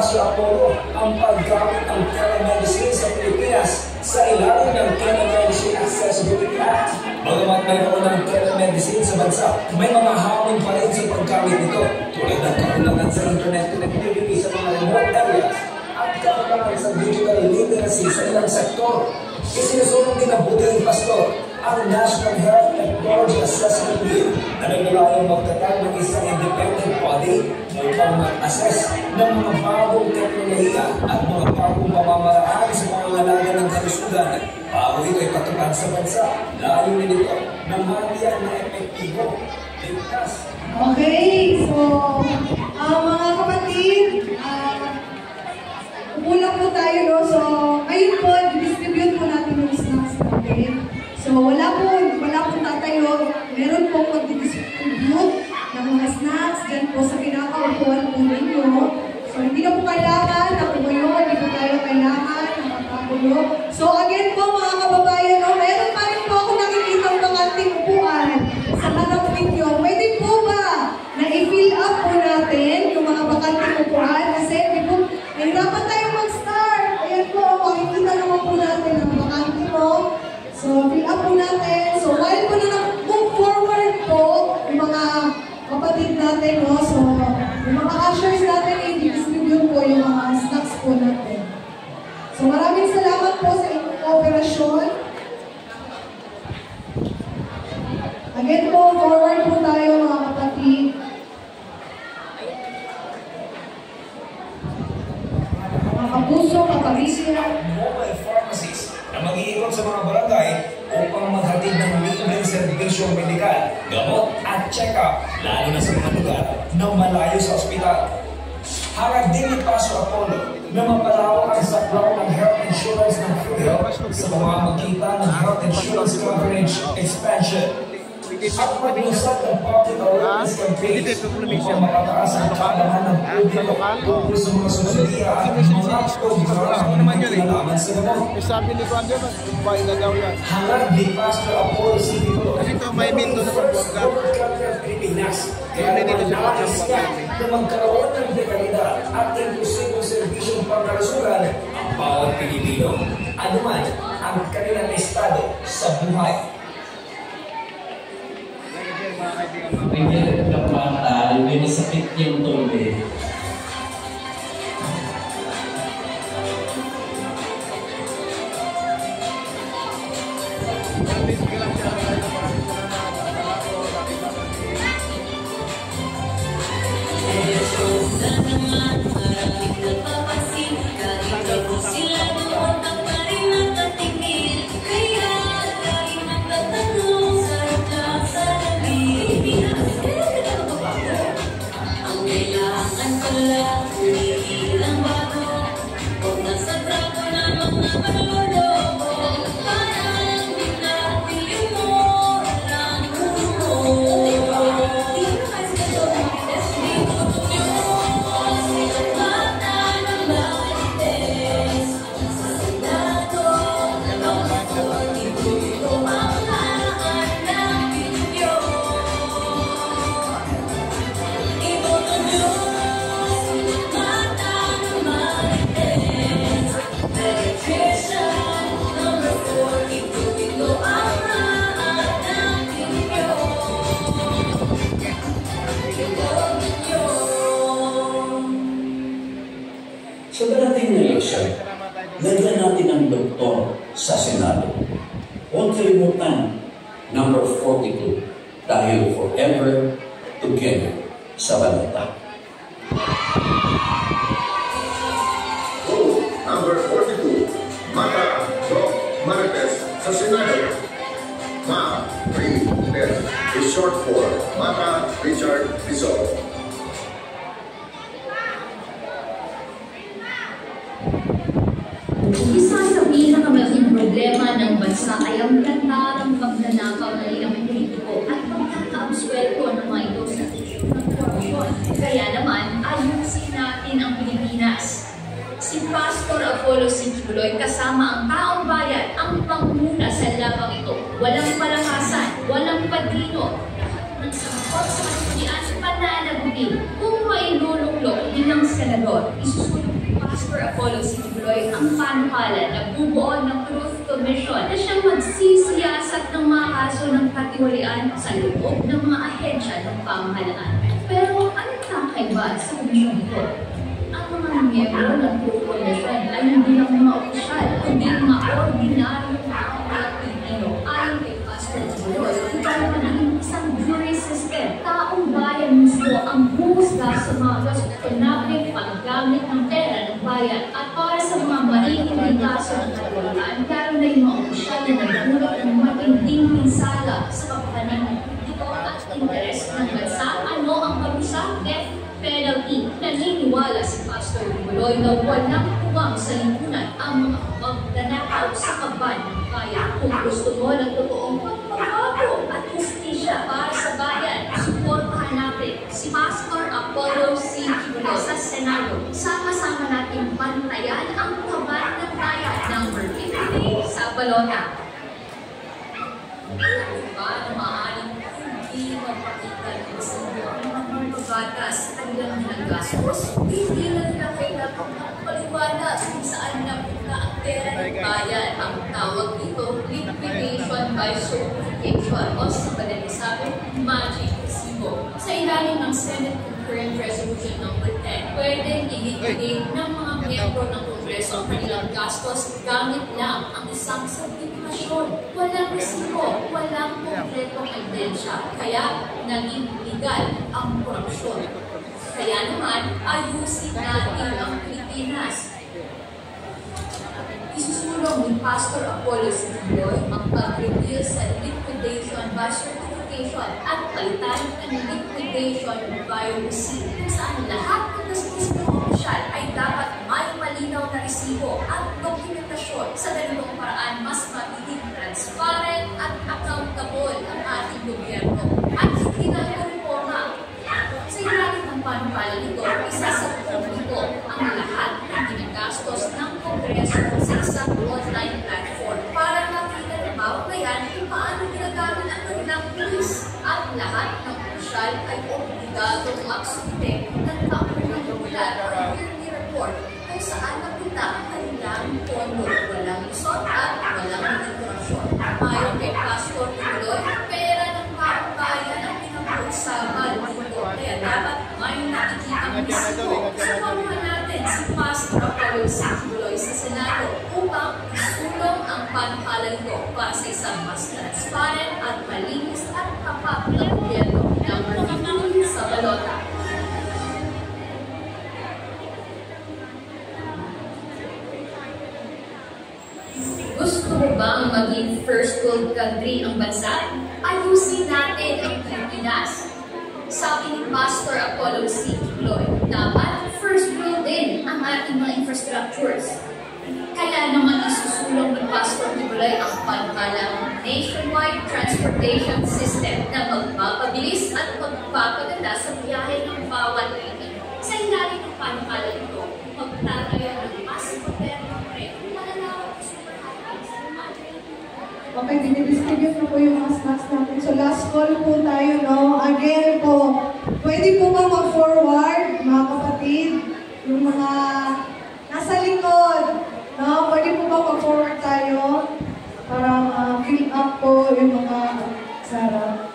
Pastor Apollo ang paggamit ng telemedicine sa Pilipinas sa ilalim ng Telemedicine Accessibility Act. Bagamat mayroon ng telemedicine sa bansa, may mga hamon pa rin sa paggamit nito tulad ng kakulangan sa internet connectivity sa mga remote areas at kakulangan sa digital literacy sa ilang sektor. Isinusulong din ang buti ng Pastor ang National Health Technology Assessment Bill na naglalayong magtatag ng isang independent body upang mag-assess ng mga bagong teknolohiya at mga bagong pamamaraan sa pangangalaga ng kalusugan bago ito ay patupad sa bansa. Layunin nito ng matiyak na epektibo. Okay, so mga kapatid, kulang po tayo, no? So ngayon po, distribute po natin yung snacks natin. So wala po tatayo. Meron po mag-distribute ng mga snacks dyan po sa pinakaupuan po ninyo. So hindi na po kailangan na kumuyo, hindi po tayo kailangan na magkakulo. So again po mga kababayan, no? Meron pa rin po ako nakikita ng ating upuan sa harap ninyo. Pwede po ba na i-fill up po natin yung mga bakanting upuan? Kasi nahirapan tayong mag-start. Ayan po, makikita naman po natin ang bakante mo. So, fill up po natin. So, while po na move forward po, yung mga kapatid natin, no? So, yung mga ushers natin, i-distribute po yung mga snacks po natin. So, maraming salamat po sa inyong kooperasyon. Again po, forward po tayo mga kapatid. Mga kapuso, kapalisya. Mobile pharmacies na mag-iikot sa mga barangay upang maghatid ng libreng serbisyong medikal, gamot at check-up, lalo na sa mga lugar na malayo sa ospital. Harap din ni Pastor Apollo na mapalawak ang saklaw ng health insurance ng PhilHealth sa pamamagitan ng health insurance coverage expansion. At pag-usap ng public awareness campaign upang makataas ang kaalaman ng publiko tungkol sa mga sosialiya at mga programa na kinalaman sa gamot. Sabi ni Juan Dion, bahay na daw yan. Hangat ni Pastor Apollo Civito kasi ito may minto na pagbuwagka. Kaya naman nais niya na magkaroon ng dekalidad at inklusibong serbisyong pangkalusugan ang bawat Pilipino, anuman ang kanilang estado sa buhay. Pinilip ng bata, may masakit yung tubig. Sa darating na eleksyon, lagyan natin ang doktor sa Senado. Huwag kalimutan, number 42, dahil forever together sa balita. Oh, number 42, Mata Doc Marites sa Senado. Ma-Ri-Des is short for Mata Richard Rizal. Isa sa pinakamalaking problema ng bansa ay ang kanta ng pagnanakaw ng ilang politiko at pagkakaabswelto ng mga ito sa isyu ng korupsyon. Kaya naman, ayusin natin ang Pilipinas. Si Pastor Apollo Civito kasama ang taong bayan ang panguna sa labang ito. Walang palakasan, walang padrino. Ng sangkot sa kasunyian, pananagutin kung mailuluklok bilang senador, isusulong Apollo Sibuloy ang panukala na bubuo ng Truth Commission na siyang magsisiyasat ng mga kaso ng katiwalian sa loob ng mga ahensya ng pamahalaan. Pero anong kakaiba sa komisyon ito? Ang mga miyembro ng Truth Commission ay hindi lang mga opisyal, kundi mga ordinaryong mga Pilipino. Ayon kay Pastor Sibuloy, ito ay naging isang jury system. Taong bayan mismo ang humusga sa mga questionable paggamit ng pera ng bayan at para sa mga mahihinding kaso ng katiwalaan, lalo na yung mga opisyal na nagdulot ng matinding pinsala sa kapakanan ng publiko at interes ng bansa. Ano ang parusa? Death penalty. Naniniwala si Pastor Sibuloy na walang puwang sa lipunan ang mga magnanakaw sa kaban ng bayan. Kung gusto mo ng totoong pagbabago at justisya para sa bayan, suportahan natin si Pastor Apollo C. Sibuloy sa Senado. Sama-sama natin bantayan ang kaban ng bayan number 50 sa balota. Ano ba na maaaring hindi magpakita ng isang batas sa kanilang nagagastos? Hindi na nila kailangan magpaliwanag kung saan napunta ang pera ng bayan. Ang tawag dito, liquidation by certification o sa madaling sabi, magic resibo. Sa ilalim ng Senate Concurrent Resolution No. 10, pwedeng i-liquidate ng mga miyembro ng Kongreso ang kanilang gastos gamit lang ang isang sertifikasyon. Walang resibo, walang konkretong ebidensya, kaya naging legal ang korupsyon. Kaya naman, ayusin natin ang Pilipinas. Isusulong ni Pastor Apollo Sibuloy ang pag-reveal sa liquidation by certification at palitan ng liquidation by receipt, kung saan lahat ng gastos ng opisyal ay dapat may malinaw na resibo at dokumentasyon. Sa ganitong paraan, mas magiging transparent at accountable ang ating gobyerno. At hindi na ito reforma. Sa ilalim ng panukala nito, isa sa publiko ang lahat ng ginagastos ng Kongreso sa isang online platform para makita ng mamamayan kung paano ginagamit ang kanilang pulis. At lahat ng opisyal ay obligadong magsumite ng taong regular o yearly report kung saan napunta ang kanilang pondo. Walang lusot at walang korupsyon. Ayon kay Pastor Sibuloy, pera ng bayan ang pinag-uusapan dito. Kaya dapat may nakikita mismo. Sumama natin si Pastor Apollo Sibuloy sa Senado upang isulong ang panukala nito para sa isang mas transparent at malinis at tapat na gobyerno ng Pilipinas sa balota. Gusto mo bang maging first world country ang bansa? Ayusin natin ang Pilipinas. Sabi ni Pastor Apollo C. Sibuloy, dapat first world din ang ating mga infrastructures. Kaya naman isusulong ni Pastor Sibuloy ang panukalang nationwide transportation system na magpapabilis at magpapaganda sa biyahe ng bawat Pilipino. Sa ilalim ng panukala ito, magtatayo ng mas modernong tren, malalawak na superhighways. Okay, dinidistribute na po yung mga snacks natin. So last call po tayo, no? Again po, pwede po ba mag-forward, mga kapatid, yung mga nasa likod, no? Pwede po ba mag-forward tayo para fill up po yung mga sarap.